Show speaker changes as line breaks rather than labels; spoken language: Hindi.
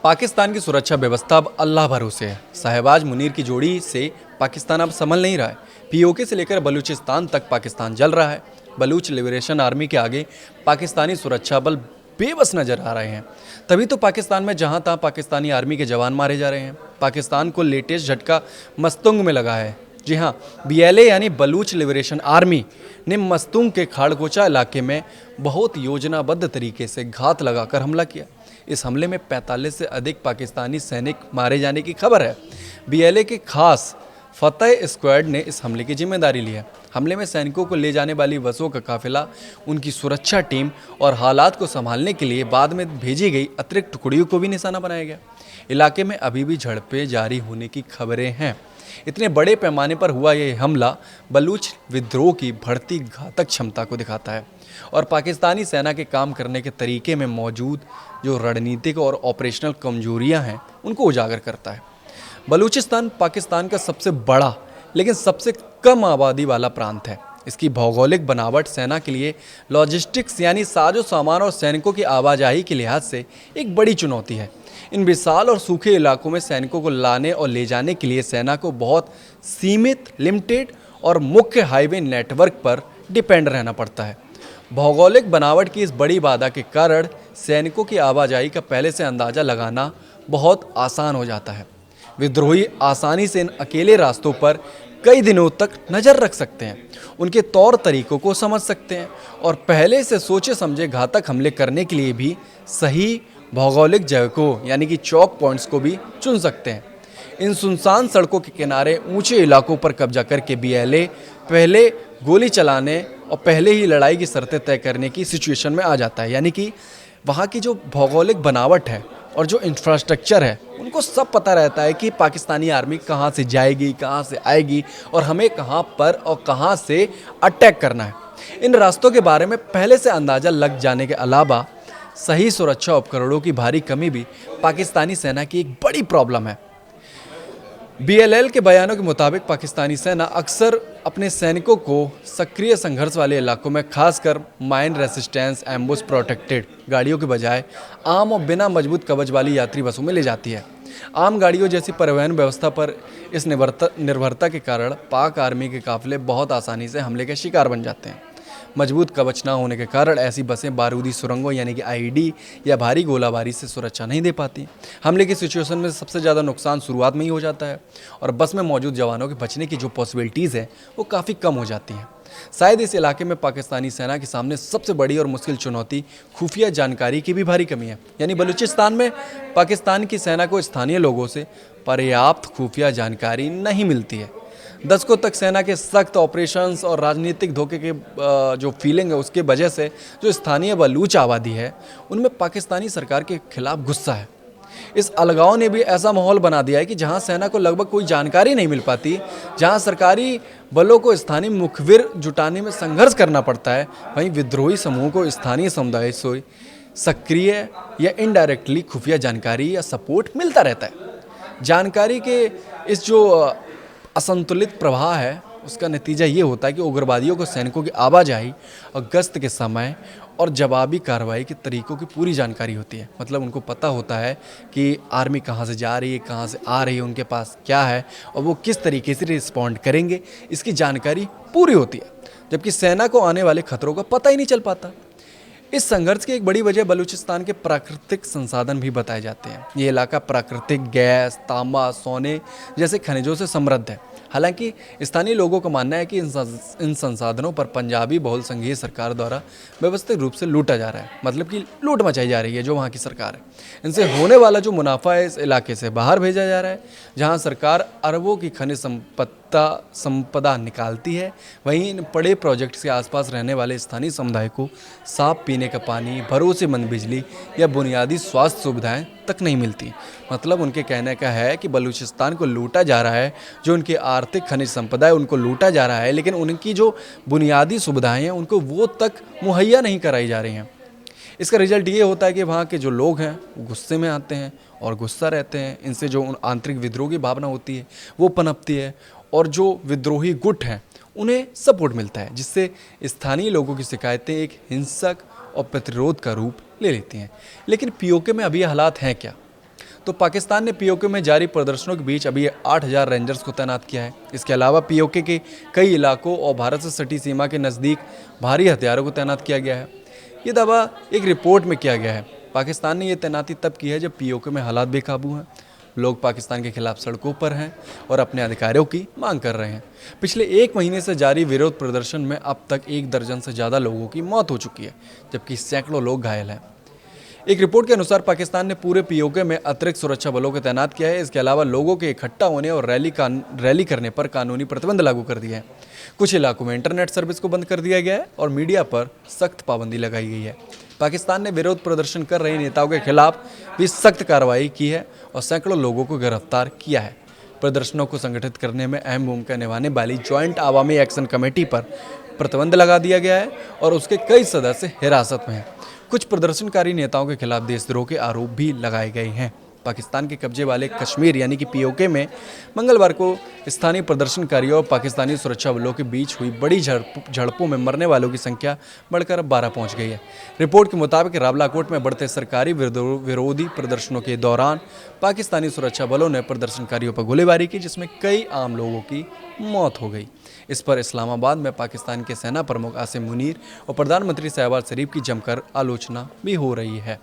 पाकिस्तान की सुरक्षा व्यवस्था अब अल्लाह भरोसे है। शहबाज मुनीर की जोड़ी से पाकिस्तान अब संभल नहीं रहा है। पीओके से लेकर बलूचिस्तान तक पाकिस्तान जल रहा है। बलूच लिबरेशन आर्मी के आगे पाकिस्तानी सुरक्षा बल बेबस नजर आ रहे हैं। तभी तो पाकिस्तान में जहां तहां पाकिस्तानी आर्मी के जवान मारे जा रहे हैं। पाकिस्तान को लेटेस्ट झटका मस्तुंग में लगा है। जी हाँ, बीएलए यानी बलूच लिबरेशन आर्मी ने मस्तुंग के खाड़कोचा इलाके में बहुत योजनाबद्ध तरीके से घात लगाकर हमला किया। इस हमले में 45 से अधिक पाकिस्तानी सैनिक मारे जाने की खबर है। बीएलए के खास फतेह स्क्वाड ने इस हमले की जिम्मेदारी ली है। हमले में सैनिकों को ले जाने वाली बसों का काफिला, उनकी सुरक्षा टीम और हालात को संभालने के लिए बाद में भेजी गई अतिरिक्त टुकड़ियों को भी निशाना बनाया गया। इलाके में अभी भी झड़पें जारी होने की खबरें हैं। इतने बड़े पैमाने पर हुआ यह हमला बलूच विद्रोह की बढ़ती घातक क्षमता को दिखाता है और पाकिस्तानी सेना के काम करने के तरीके में मौजूद जो रणनीतिक और ऑपरेशनल कमजोरियां हैं उनको उजागर करता है। बलूचिस्तान पाकिस्तान का सबसे बड़ा लेकिन सबसे कम आबादी वाला प्रांत है। इसकी भौगोलिक बनावट सेना के लिए लॉजिस्टिक्स यानी साजो सामान और सैनिकों की आवाजाही के लिहाज से एक बड़ी चुनौती है। इन विशाल और सूखे इलाकों में सैनिकों को लाने और ले जाने के लिए सेना को बहुत सीमित, लिमिटेड और मुख्य हाईवे नेटवर्क पर डिपेंड रहना पड़ता है। भौगोलिक बनावट की इस बड़ी बाधा के कारण सैनिकों की आवाजाही का पहले से अंदाज़ा लगाना बहुत आसान हो जाता है। विद्रोही आसानी से इन अकेले रास्तों पर कई दिनों तक नज़र रख सकते हैं, उनके तौर तरीकों को समझ सकते हैं और पहले से सोचे समझे घातक हमले करने के लिए भी सही भौगोलिक जगहों यानी कि चौक पॉइंट्स को भी चुन सकते हैं। इन सुनसान सड़कों के किनारे ऊंचे इलाकों पर कब्जा करके बीएलए पहले गोली चलाने और पहले ही लड़ाई की शर्तें तय करने की सिचुएशन में आ जाता है। यानी कि वहाँ की जो भौगोलिक बनावट है और जो इंफ्रास्ट्रक्चर है उनको सब पता रहता है कि पाकिस्तानी आर्मी कहाँ से जाएगी, कहाँ से आएगी और हमें कहाँ पर और कहाँ से अटैक करना है। इन रास्तों के बारे में पहले से अंदाज़ा लग जाने के अलावा सही सुरक्षा उपकरणों की भारी कमी भी पाकिस्तानी सेना की एक बड़ी प्रॉब्लम है। बीएलएल के बयानों के मुताबिक पाकिस्तानी सेना अक्सर अपने सैनिकों को सक्रिय संघर्ष वाले इलाकों में खासकर माइन रेसिस्टेंस एम्बुश प्रोटेक्टेड गाड़ियों के बजाय आम और बिना मजबूत कवच वाली यात्री बसों में ले जाती है। आम गाड़ियों जैसी परिवहन व्यवस्था पर इस निर्भरता के कारण पाक आर्मी के काफिले बहुत आसानी से हमले के शिकार बन जाते हैं। मजबूत कवच न होने के कारण ऐसी बसें बारूदी सुरंगों यानी कि आईईडी या भारी गोलाबारी से सुरक्षा नहीं दे पाती। हमले की सिचुएशन में सबसे ज़्यादा नुकसान शुरुआत में ही हो जाता है और बस में मौजूद जवानों के बचने की जो पॉसिबिलिटीज़ है वो काफ़ी कम हो जाती हैं। शायद इस इलाके में पाकिस्तानी सेना के सामने सबसे बड़ी और मुश्किल चुनौती खुफिया जानकारी की भी भारी कमी है। यानी बलूचिस्तान में पाकिस्तान की सेना को स्थानीय लोगों से पर्याप्त खुफिया जानकारी नहीं मिलती है। दशकों तक सेना के सख्त ऑपरेशंस और राजनीतिक धोखे के जो फीलिंग है उसके वजह से जो स्थानीय बलूच आबादी है उनमें पाकिस्तानी सरकार के खिलाफ गुस्सा है। इस अलगाव ने भी ऐसा माहौल बना दिया है कि जहां सेना को लगभग कोई जानकारी नहीं मिल पाती, जहां सरकारी बलों को स्थानीय मुखबिर जुटाने में संघर्ष करना पड़ता है, वहीं विद्रोही समूह को स्थानीय समुदाय से सक्रिय या इनडायरेक्टली खुफिया जानकारी या सपोर्ट मिलता रहता है। जानकारी के इस जो असंतुलित प्रवाह है उसका नतीजा ये होता है कि उग्रवादियों को सैनिकों की आवाजाही और गश्त के समय और जवाबी कार्रवाई के तरीकों की पूरी जानकारी होती है। मतलब उनको पता होता है कि आर्मी कहाँ से जा रही है, कहाँ से आ रही है, उनके पास क्या है और वो किस तरीके से रिस्पॉन्ड करेंगे, इसकी जानकारी पूरी होती है। जबकि सेना को आने वाले खतरों का पता ही नहीं चल पाता। इस संघर्ष की एक बड़ी वजह बलूचिस्तान के प्राकृतिक संसाधन भी बताए जाते हैं। ये इलाका प्राकृतिक गैस, तांबा, सोने जैसे खनिजों से समृद्ध है। हालांकि स्थानीय लोगों का मानना है कि इन संसाधनों पर पंजाबी बहुल संघीय सरकार द्वारा व्यवस्थित रूप से लूटा जा रहा है। मतलब कि लूट मचाई जा रही है जो वहाँ की सरकार है। इनसे होने वाला जो मुनाफा है इस इलाके से बाहर भेजा जा रहा है, जहाँ सरकार अरबों की खनिज संपदा निकालती है। वहीं इन बड़े प्रोजेक्ट्स के आसपास रहने वाले स्थानीय समुदाय को साफ पीने का पानी, भरोसेमंद बिजली या बुनियादी स्वास्थ्य सुविधाएं तक नहीं मिलती। मतलब उनके कहने का है कि बलूचिस्तान को लूटा जा रहा है, जो उनकी आर्थिक खनिज संपदा है उनको लूटा जा रहा है, लेकिन उनकी जो बुनियादी सुविधाएं हैं उनको वो तक मुहैया नहीं कराई जा रही हैं। इसका रिजल्ट ये होता है कि वहाँ के जो लोग हैं वो गुस्से में आते हैं और गुस्सा रहते हैं। इनसे जो आंतरिक विद्रोह की भावना होती है वो पनपती है और जो विद्रोही गुट हैं उन्हें सपोर्ट मिलता है, जिससे स्थानीय लोगों की शिकायतें एक हिंसक और प्रतिरोध का रूप ले लेती हैं। लेकिन पीओके में अभी ये हालात हैं क्या? तो पाकिस्तान ने पीओके में जारी प्रदर्शनों के बीच अभी 8,000 रेंजर्स को तैनात किया है। इसके अलावा पीओके के कई इलाकों और भारत से सटी सीमा के नज़दीक भारी हथियारों को तैनात किया गया है। ये दावा एक रिपोर्ट में किया गया है। पाकिस्तान ने यह तैनाती तब की है जब पीओके में हालात बेकाबू हैं, लोग पाकिस्तान के खिलाफ सड़कों पर हैं और अपने अधिकारों की मांग कर रहे हैं। पिछले 1 महीने से जारी विरोध प्रदर्शन में अब तक 1 दर्जन से ज़्यादा लोगों की मौत हो चुकी है, जबकि सैकड़ों लोग घायल हैं। एक रिपोर्ट के अनुसार पाकिस्तान ने पूरे पीओके में अतिरिक्त सुरक्षा बलों को तैनात किया है। इसके अलावा लोगों के इकट्ठा होने और रैली करने पर कानूनी प्रतिबंध लागू कर दिए हैं। कुछ इलाकों में इंटरनेट सर्विस को बंद कर दिया गया है और मीडिया पर सख्त पाबंदी लगाई गई है। पाकिस्तान ने विरोध प्रदर्शन कर रहे नेताओं के खिलाफ भी सख्त कार्रवाई की है और सैकड़ों लोगों को गिरफ्तार किया है। प्रदर्शनों को संगठित करने में अहम भूमिका निभाने वाली ज्वाइंट आवामी एक्शन कमेटी पर प्रतिबंध लगा दिया गया है और उसके कई सदस्य हिरासत में हैं। कुछ प्रदर्शनकारी नेताओं के खिलाफ देशद्रोह के आरोप भी लगाए गए हैं। पाकिस्तान के कब्जे वाले कश्मीर यानी कि पीओके में मंगलवार को स्थानीय प्रदर्शनकारियों और पाकिस्तानी सुरक्षा बलों के बीच हुई बड़ी झड़पों में मरने वालों की संख्या बढ़कर अब 12 पहुंच गई है। रिपोर्ट के मुताबिक रावलाकोट में बढ़ते सरकारी विरोधी प्रदर्शनों के दौरान पाकिस्तानी सुरक्षा बलों ने प्रदर्शनकारियों पर गोलीबारी की, जिसमें कई आम लोगों की मौत हो गई। इस पर इस्लामाबाद में पाकिस्तान के सेना प्रमुख आसिम मुनीर और प्रधानमंत्री शहबाज शरीफ की जमकर आलोचना भी हो रही है।